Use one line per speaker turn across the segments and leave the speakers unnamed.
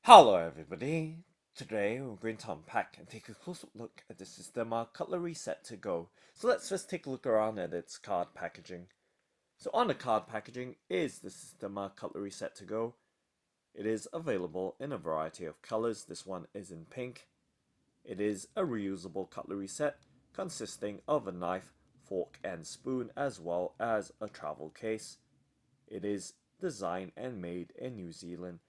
Hello everybody! Today we're going to unpack and take a closer look at the Sistema Cutlery set to go. So let's first take a look around at its card packaging. So on the card packaging is the Sistema Cutlery set to go. It is available in a variety of colors. This one is in pink. It is a reusable cutlery set consisting of a knife, fork and spoon as well as a travel case. It is designed and made in New Zealand,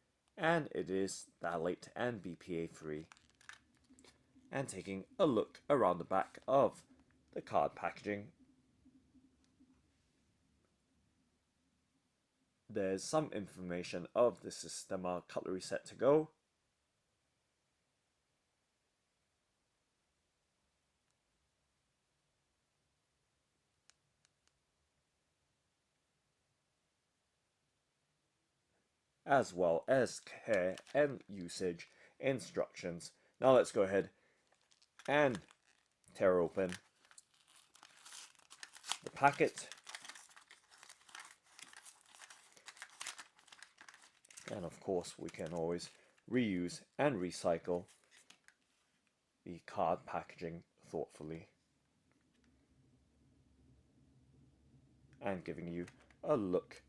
and it is phthalate and BPA free. And taking a look around the back of the card packaging, there's some information of the Sistema cutlery set to go. As well as care and usage instructions. Now let's go ahead and tear open the packet. And of course we can always reuse and recycle the card packaging thoughtfully. And giving you a look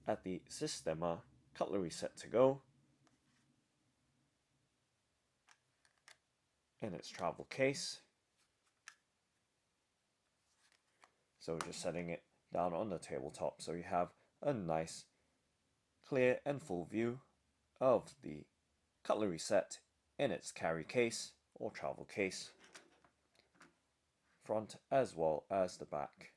at the Sistema cutlery set to go in its travel case. So just setting it down on the tabletop so you have a nice clear and full view of the cutlery set in its carry case or travel case, front as well as the back.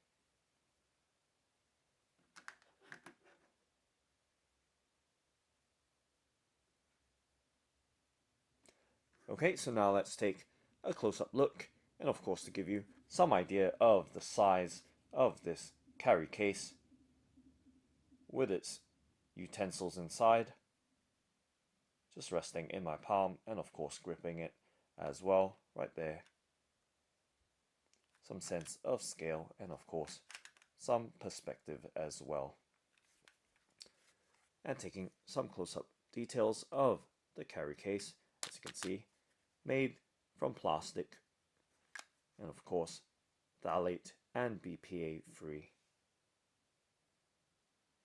Okay, so now let's take a close-up look, and of course to give you some idea of the size of this carry case with its utensils inside, just resting in my palm and of course gripping it as well right there. Some sense of scale and of course some perspective as well. And taking some close-up details of the carry case, as you can see, made from plastic and of course phthalate and BPA free.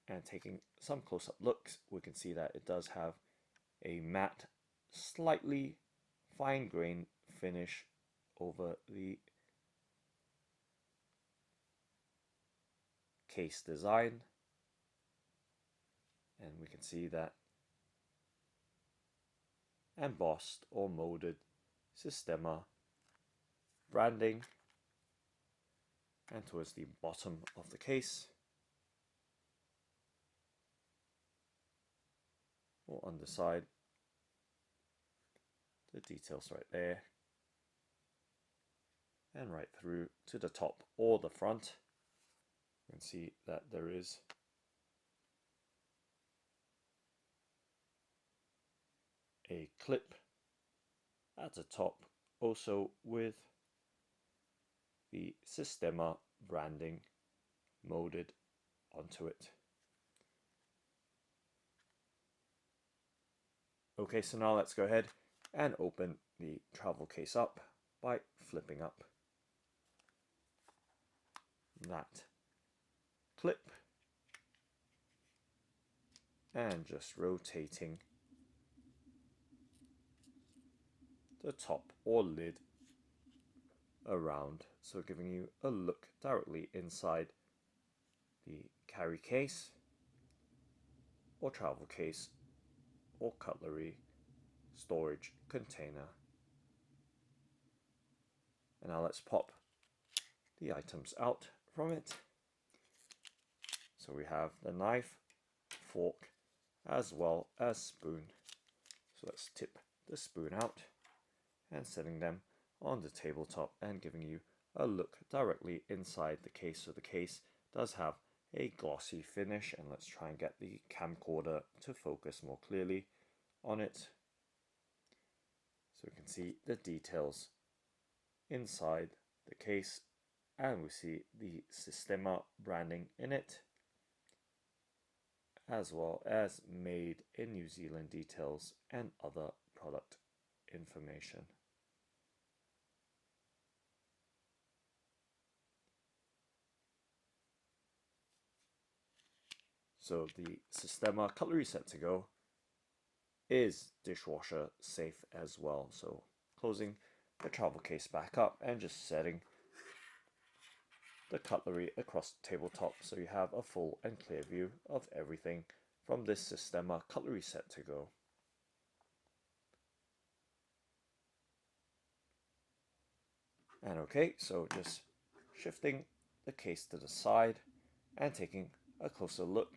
And taking some close-up looks, we can see that it does have a matte, slightly fine-grained finish over the case design, and we can see that embossed or molded Sistema branding, and towards the bottom of the case or on the side, the details right there, and right through to the top or the front. You can see that there is a clip at the top, also with the Sistema branding molded onto it. Okay, so now let's go ahead and open the travel case up by flipping up that clip and just rotating the top or lid around, so giving you a look directly inside the carry case or travel case or cutlery storage container. And now let's pop the items out from it. So we have the knife, fork, as well as spoon. So let's tip the spoon out and setting them on the tabletop and giving you a look directly inside the case. So the case does have a glossy finish, and let's try and get the camcorder to focus more clearly on it so we can see the details inside the case, and we see the Sistema branding in it, as well as made in New Zealand details and other product information. So the Sistema cutlery set to go is dishwasher safe as well. So closing the travel case back up and just setting the cutlery across the tabletop so you have a full and clear view of everything from this Sistema cutlery set to go. And okay, so just shifting the case to the side and taking a closer look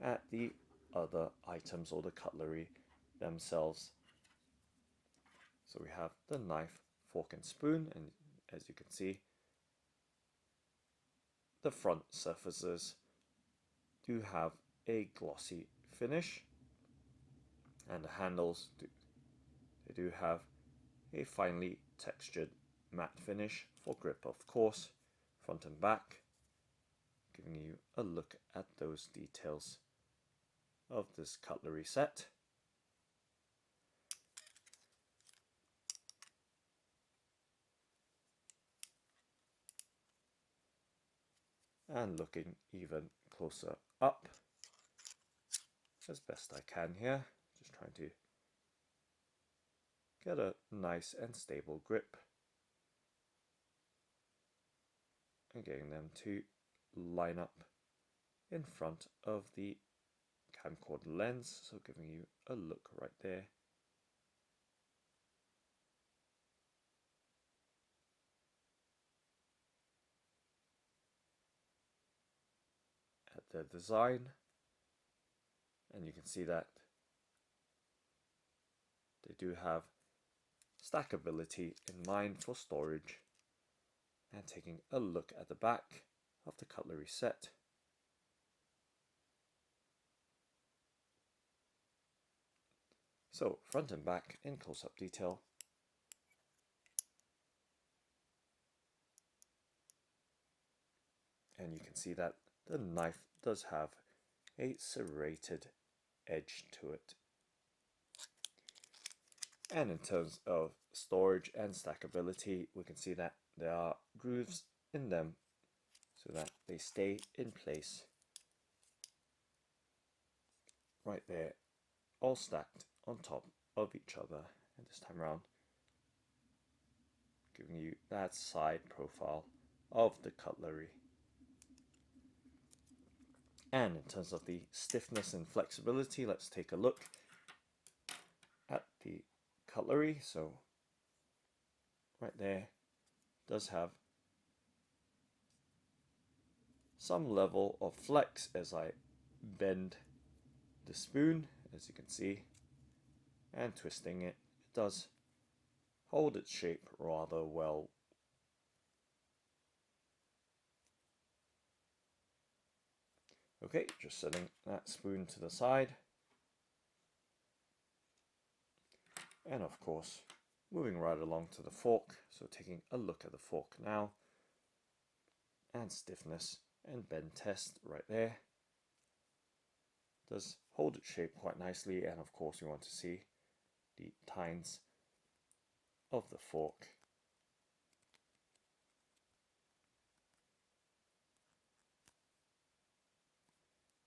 at the other items or the cutlery themselves. So we have the knife, fork and spoon, and as you can see, the front surfaces do have a glossy finish, and the handles they do have a finely textured matte finish for grip, of course, front and back, giving you a look at those details of this cutlery set. And looking even closer up as best I can here, just trying to get a nice and stable grip and getting them to line up in front of the camcorder lens, so giving you a look right there. At the design, and you can see that they do have stackability in mind for storage. And taking a look at the back of the cutlery set, so front and back in close-up detail. And you can see that the knife does have a serrated edge to it. And in terms of storage and stackability, we can see that there are grooves in them so that they stay in place right there, all stacked on top of each other. And this time around, giving you that side profile of the cutlery. And in terms of the stiffness and flexibility, let's take a look at the cutlery. So right there does have some level of flex as I bend the spoon, as you can see, and twisting it, it does hold its shape rather well. Okay, just setting that spoon to the side. And of course, moving right along to the fork. So taking a look at the fork now. And stiffness and bend test right there. Does hold its shape quite nicely, and of course we want to see the tines of the fork.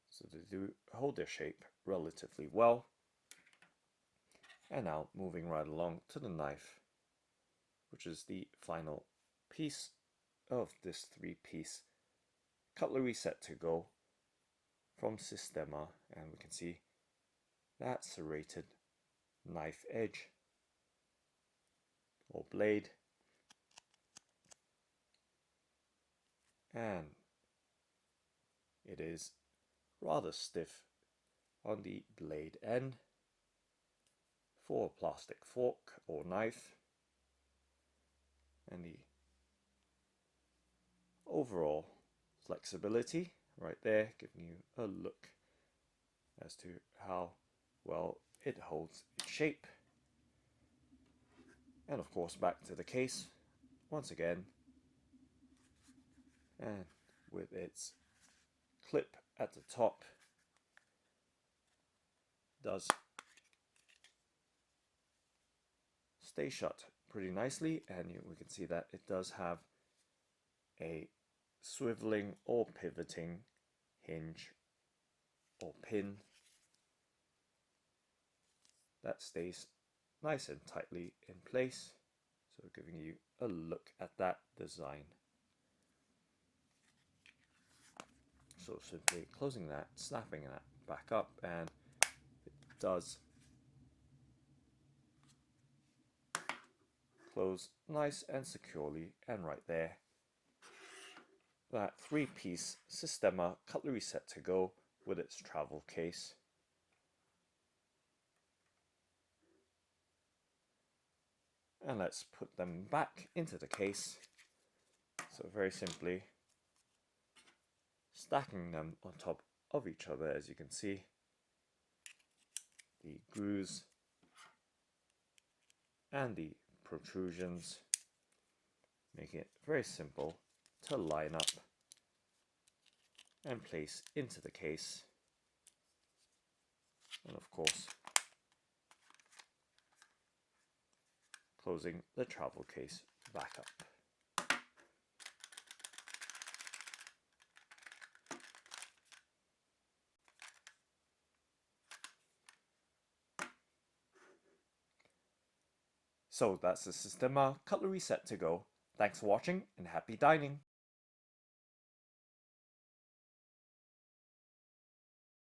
So they do hold their shape relatively well. And now moving right along to the knife, which is the final piece of this three-piece cutlery set to go from Sistema, and we can see that serrated knife edge or blade, and it is rather stiff on the blade end for a plastic fork or knife, and the overall flexibility right there, giving you a look as to how well it holds its shape. And of course back to the case once again, and with its clip at the top does stay shut pretty nicely, and we can see that it does have a swiveling or pivoting hinge or pin that stays nice and tightly in place. So giving you a look at that design. So simply closing that, snapping that back up, and it does close nice and securely. And right there, that 3-piece Sistema cutlery set to go with its travel case. And let's put them back into the case. So very simply stacking them on top of each other, as you can see. The grooves and the protrusions, making it very simple to line up and place into the case. And of course, closing the travel case back up. So that's the Sistema cutlery set to go. Thanks for watching and happy dining!